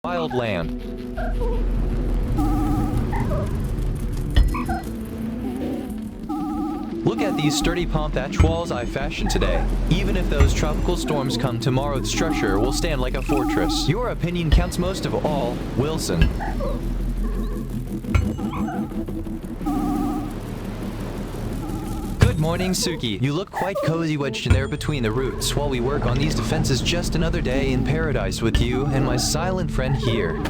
wild land. Look at these sturdy palm thatch walls I fashioned today. Even if those tropical storms come tomorrow, the structure will stand like a fortress. Your opinion counts most of all, Wilson. Good morning, Suki. You look quite cozy wedged in there between the roots while we work on these defenses. Just another day in paradise with you and my silent friend here.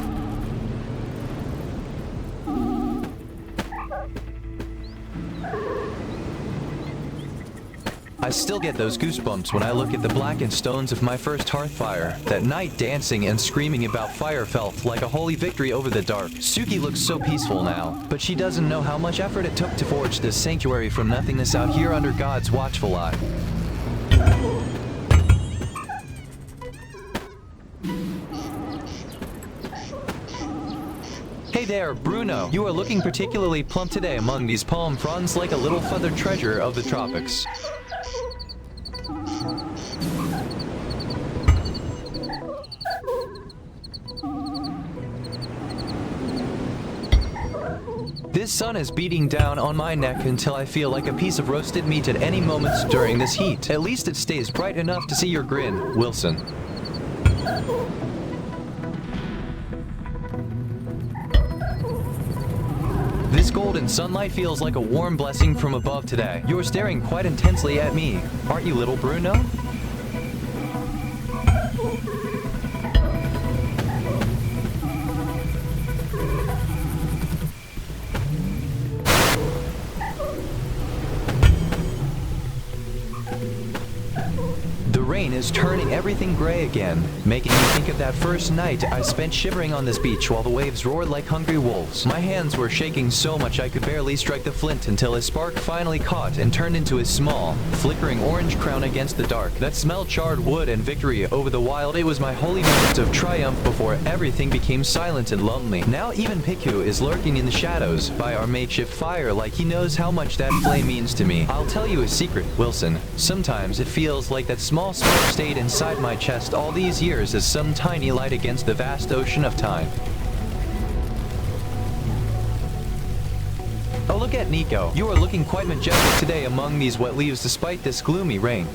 I still get those goosebumps when I look at the blackened stones of my first hearth fire. That night dancing and screaming about fire felt like a holy victory over the dark. Suki looks so peaceful now, but she doesn't know how much effort it took to forge this sanctuary from nothingness out here under God's watchful eye. Hey there, Bruno. You are looking particularly plump today among these palm fronds, like a little feathered treasure of the tropics. This sun is beating down on my neck until I feel like a piece of roasted meat at any moment during this heat. At least it stays bright enough to see your grin, Wilson. This golden sunlight feels like a warm blessing from above today. You're staring quite intensely at me, aren't you, little Bruno? The rain is turning everything gray again, making me think of that first night I spent shivering on this beach while the waves roared like hungry wolves. My hands were shaking so much I could barely strike the flint until a spark finally caught and turned into a small, flickering orange crown against the dark. That smelled charred wood and victory over the wild. It was my holy moment of triumph before everything became silent and lonely. Now even Piku is lurking in the shadows by our makeshift fire like he knows how much that flame means to me. I'll tell you a secret, Wilson. Sometimes it feels like that small spark stayed inside my chest all these years as some tiny light against the vast ocean of time. Oh, look at Nico. You are looking quite majestic today among these wet leaves despite this gloomy rain.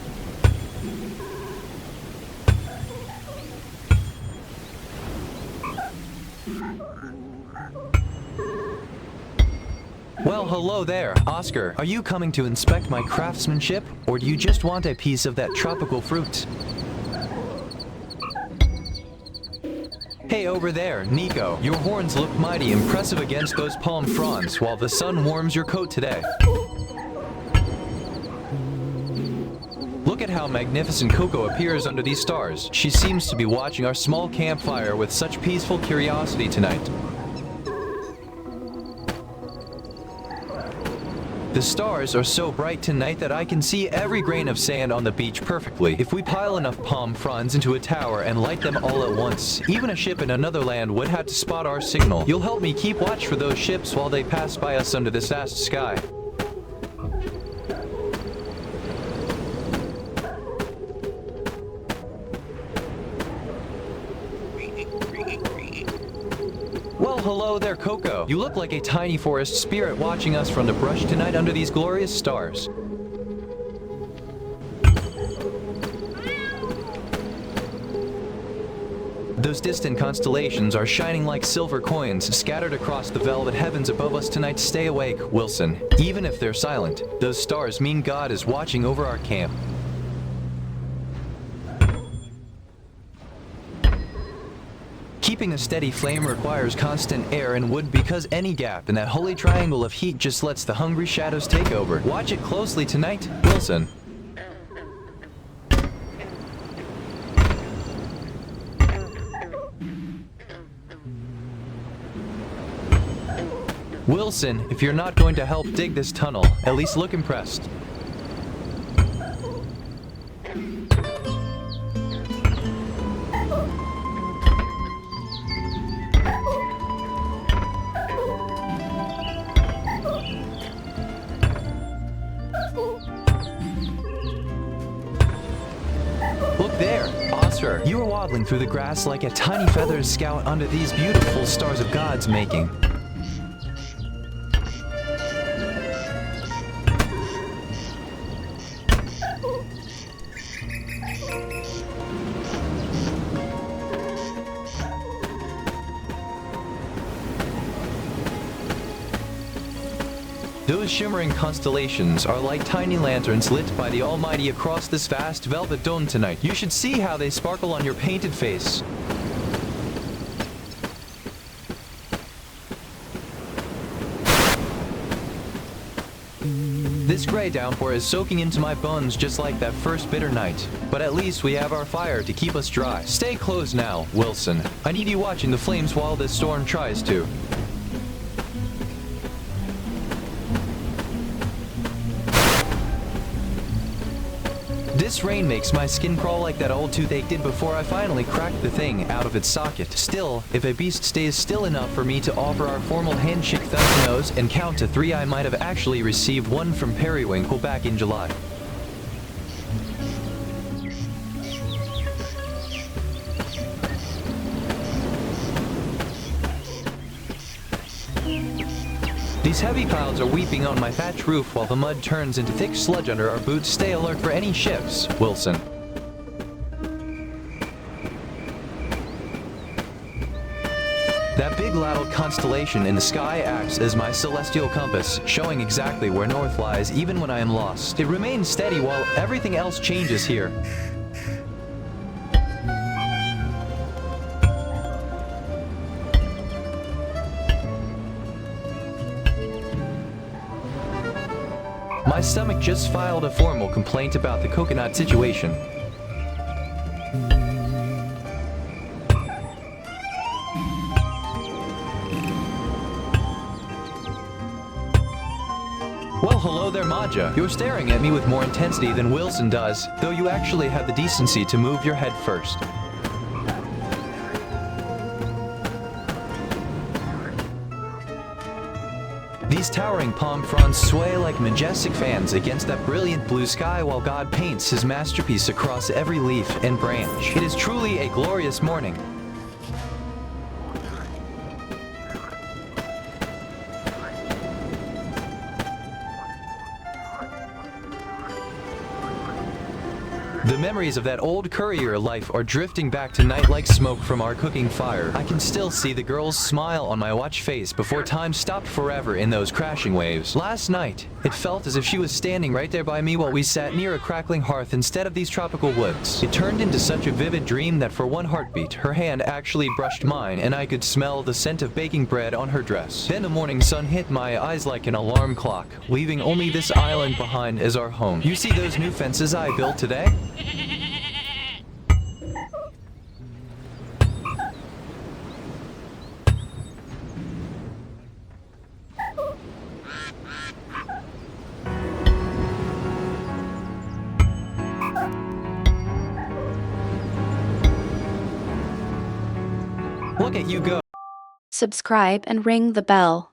Well, hello there, Oscar. Are you coming to inspect my craftsmanship, or do you just want a piece of that tropical fruit? Hey, over there, Nico. Your horns look mighty impressive against those palm fronds while the sun warms your coat today. Look at how magnificent Coco appears under these stars. She seems to be watching our small campfire with such peaceful curiosity tonight. The stars are so bright tonight that I can see every grain of sand on the beach perfectly. If we pile enough palm fronds into a tower and light them all at once, even a ship in another land would have to spot our signal. You'll help me keep watch for those ships while they pass by us under this vast sky. Well, hello there, Coco. You look like a tiny forest spirit watching us from the brush tonight under these glorious stars. Those distant constellations are shining like silver coins scattered across the velvet heavens above us tonight. Stay awake, Wilson. Even if they're silent, those stars mean God is watching over our camp. Keeping a steady flame requires constant air and wood because any gap in that holy triangle of heat just lets the hungry shadows take over. Watch it closely tonight, Wilson. Wilson, if you're not going to help dig this tunnel, at least look impressed. Look there! Oscar, you are waddling through the grass like a tiny feathered scout under these beautiful stars of God's making. Those shimmering constellations are like tiny lanterns lit by the Almighty across this vast velvet dome tonight. You should see how they sparkle on your painted face. This gray downpour is soaking into my bones just like that first bitter night. But at least we have our fire to keep us dry. Stay close now, Wilson. I need you watching the flames while this storm tries to. This rain makes my skin crawl like that old toothache did before I finally cracked the thing out of its socket. Still, if a beast stays still enough for me to offer our formal handshake thumb to nose and count to 3, I might have actually received one from Periwinkle back in July. These heavy clouds are weeping on my thatch roof while the mud turns into thick sludge under our boots. Stay alert for any shifts, Wilson. That big loud constellation in the sky acts as my celestial compass, showing exactly where north lies even when I am lost. It remains steady while everything else changes here. My stomach just filed a formal complaint about the coconut situation. Well, hello there, Maja. You're staring at me with more intensity than Wilson does, though you actually have the decency to move your head first. These towering palm fronds sway like majestic fans against that brilliant blue sky while God paints his masterpiece across every leaf and branch. It is truly a glorious morning. The memories of that old courier life are drifting back tonight like smoke from our cooking fire. I can still see the girl's smile on my watch face before time stopped forever in those crashing waves. Last night, it felt as if she was standing right there by me while we sat near a crackling hearth instead of these tropical woods. It turned into such a vivid dream that for one heartbeat, her hand actually brushed mine and I could smell the scent of baking bread on her dress. Then the morning sun hit my eyes like an alarm clock, leaving only this island behind as our home. You see those new fences I built today? Look at you go. Subscribe and ring the bell.